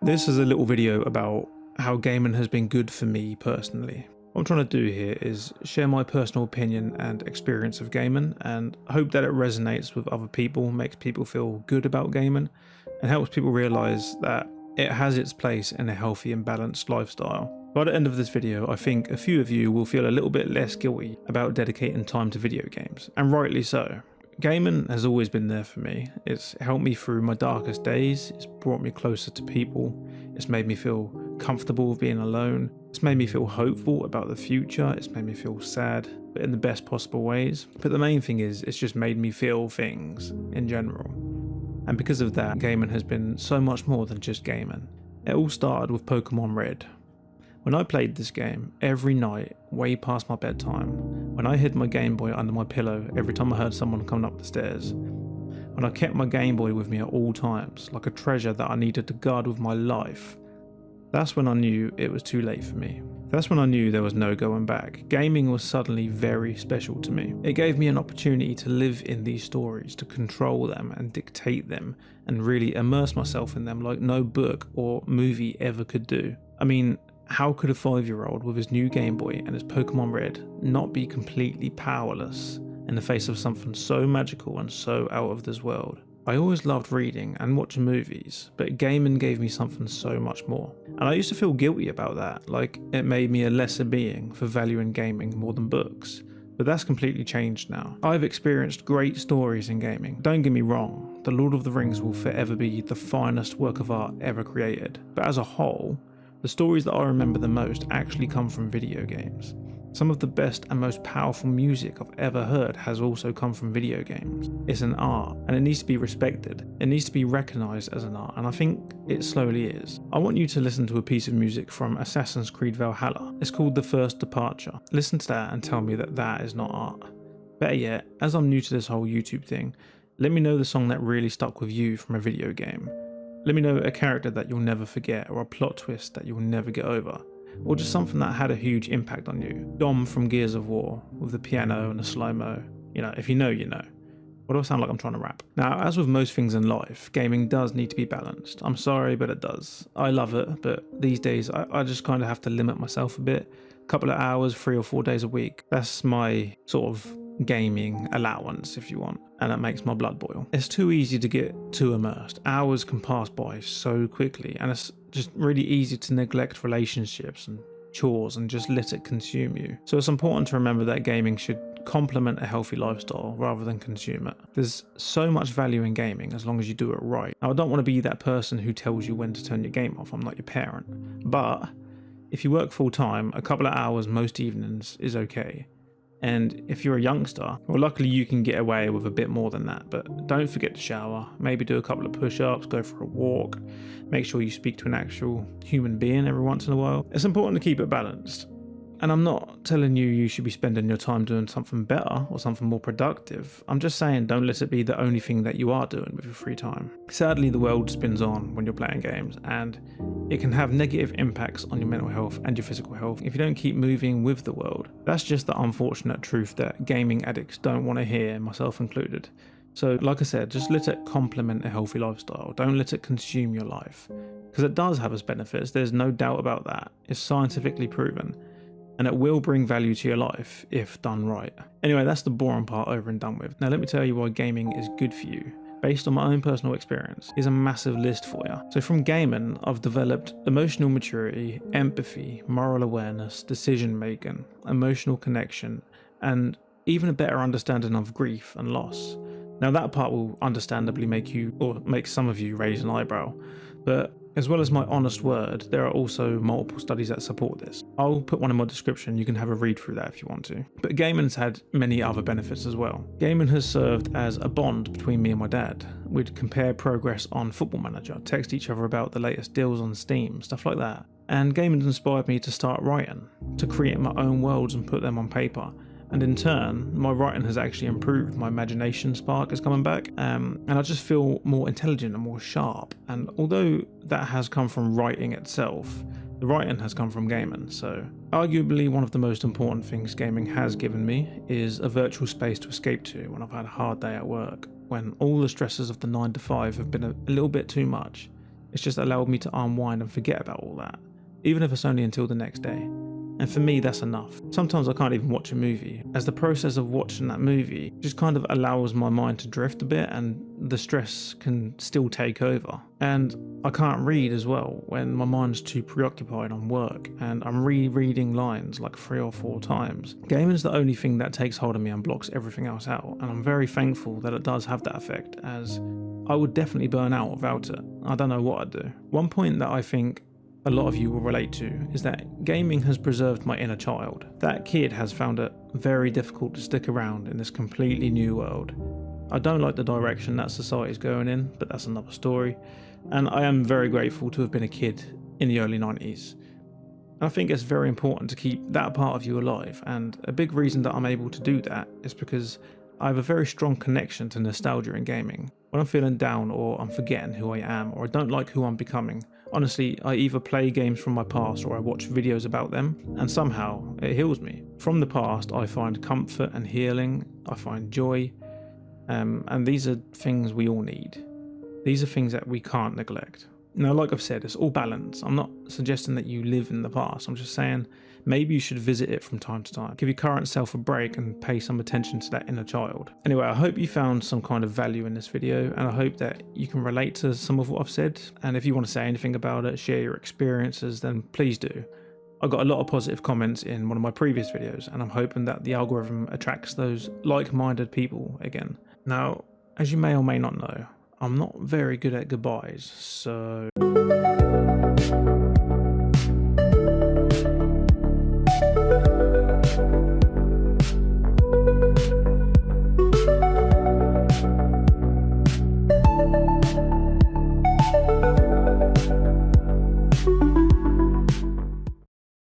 This is a little video about how gaming has been good for me personally. What I'm trying to do here is share my personal opinion and experience of gaming, and hope that it resonates with other people, makes people feel good about gaming, and helps people realise that it has its place in a healthy and balanced lifestyle. By the end of this video, I think a few of you will feel a little bit less guilty about dedicating time to video games, and rightly so. Gaming has always been there for me. It's helped me through my darkest days, it's brought me closer to people, it's made me feel comfortable with being alone, it's made me feel hopeful about the future, it's made me feel sad, but in the best possible ways. But the main thing is, it's just made me feel things in general. And because of that, gaming has been so much more than just gaming. It all started with Pokemon Red. When I played this game, every night, way past my bedtime, when I hid my Game Boy under my pillow every time I heard someone coming up the stairs, when I kept my Game Boy with me at all times, like a treasure that I needed to guard with my life, that's when I knew it was too late for me. That's when I knew there was no going back. Gaming was suddenly very special to me. It gave me an opportunity to live in these stories, to control them and dictate them, and really immerse myself in them like no book or movie ever could do. I mean, how could a 5-year-old with his new Game Boy and his Pokemon Red not be completely powerless in the face of something so magical and so out of this world? I always loved reading and watching movies, but gaming gave me something so much more. And I used to feel guilty about that, like it made me a lesser being for valuing gaming more than books. But that's completely changed now. I've experienced great stories in gaming. Don't get me wrong, The Lord of the Rings will forever be the finest work of art ever created. But as a whole, the stories that I remember the most actually come from video games. Some of the best and most powerful music I've ever heard has also come from video games. It's an art, and it needs to be respected. It needs to be recognised as an art, and I think it slowly is. I want you to listen to a piece of music from Assassin's Creed Valhalla. It's called The First Departure. Listen to that and tell me that that is not art. Better yet, as I'm new to this whole YouTube thing, let me know the song that really stuck with you from a video game. Let me know a character that you'll never forget, or a plot twist that you'll never get over, or just something that had a huge impact on you. Dom from Gears of War, with the piano and the slow-mo. You know, if you know, you know. What do I sound like I'm trying to rap? Now, as with most things in life, gaming does need to be balanced. I'm sorry, but it does. I love it, but these days I just kind of have to limit myself a bit. A couple of hours, 3 or 4 days a week. That's my sort of gaming allowance, if you want, and that makes my blood boil. It's too easy to get too immersed. Hours can pass by so quickly, and it's just really easy to neglect relationships and chores and just let it consume you. So it's important to remember that gaming should complement a healthy lifestyle rather than consume it. There's so much value in gaming as long as you do it right. Now, I don't want to be that person who tells you when to turn your game off. I'm not your parent. But if you work full time, a couple of hours most evenings is okay. And if you're a youngster, well, luckily you can get away with a bit more than that, but don't forget to shower, maybe do a couple of push-ups, go for a walk, make sure you speak to an actual human being every once in a while. It's important to keep it balanced. And I'm not telling you should be spending your time doing something better or something more productive. I'm just saying don't let it be the only thing that you are doing with your free time. Sadly, the world spins on when you're playing games, and it can have negative impacts on your mental health and your physical health if you don't keep moving with the world. That's just the unfortunate truth that gaming addicts don't want to hear, myself included. So like I said, just let it complement a healthy lifestyle. Don't let it consume your life. Because it does have its benefits, there's no doubt about that. It's scientifically proven. And it will bring value to your life if done right. Anyway, that's the boring part over and done with. Now let me tell you why gaming is good for you. Based on my own personal experience, is a massive list for you. So from gaming, I've developed emotional maturity, empathy, moral awareness, decision making, emotional connection, and even a better understanding of grief and loss. Now that part will understandably make some of you raise an eyebrow, but as well as my honest word, there are also multiple studies that support this. I'll put one in my description, you can have a read through that if you want to. But gaming's had many other benefits as well. Gaming has served as a bond between me and my dad. We'd compare progress on Football Manager, text each other about the latest deals on Steam, stuff like that. And gaming inspired me to start writing, to create my own worlds and put them on paper. And in turn, my writing has actually improved. My imagination spark is coming back, and I just feel more intelligent and more sharp. And although that has come from writing itself, the writing has come from gaming. So arguably one of the most important things gaming has given me is a virtual space to escape to when I've had a hard day at work, when all the stresses of the 9 to 5 have been a little bit too much. It's just allowed me to unwind and forget about all that, even if it's only until the next day. And for me, that's enough. Sometimes I can't even watch a movie, as the process of watching that movie just kind of allows my mind to drift a bit and the stress can still take over. And I can't read as well when my mind's too preoccupied on work and I'm rereading lines like 3 or 4 times. Gaming's the only thing that takes hold of me and blocks everything else out, and I'm very thankful that it does have that effect, as I would definitely burn out without it. I don't know what I'd do. One point that I think a lot of you will relate to is that gaming has preserved my inner child. That kid has found it very difficult to stick around in this completely new world. I don't like the direction that society's going in, but that's another story, and I am very grateful to have been a kid in the early 90s. I think it's very important to keep that part of you alive, and a big reason that I'm able to do that is because I have a very strong connection to nostalgia in gaming. When I'm feeling down, or I'm forgetting who I am, or I don't like who I'm becoming, honestly, I either play games from my past or I watch videos about them, and somehow it heals me. From the past, I find comfort and healing, I find joy, and these are things we all need. These are things that we can't neglect. Now, like I've said, it's all balance. I'm not suggesting that you live in the past. I'm just saying maybe you should visit it from time to time. Give your current self a break and pay some attention to that inner child. Anyway, I hope you found some kind of value in this video, and I hope that you can relate to some of what I've said. And if you want to say anything about it, share your experiences, then please do. I got a lot of positive comments in one of my previous videos, and I'm hoping that the algorithm attracts those like-minded people again. Now, as you may or may not know, I'm not very good at goodbyes, so...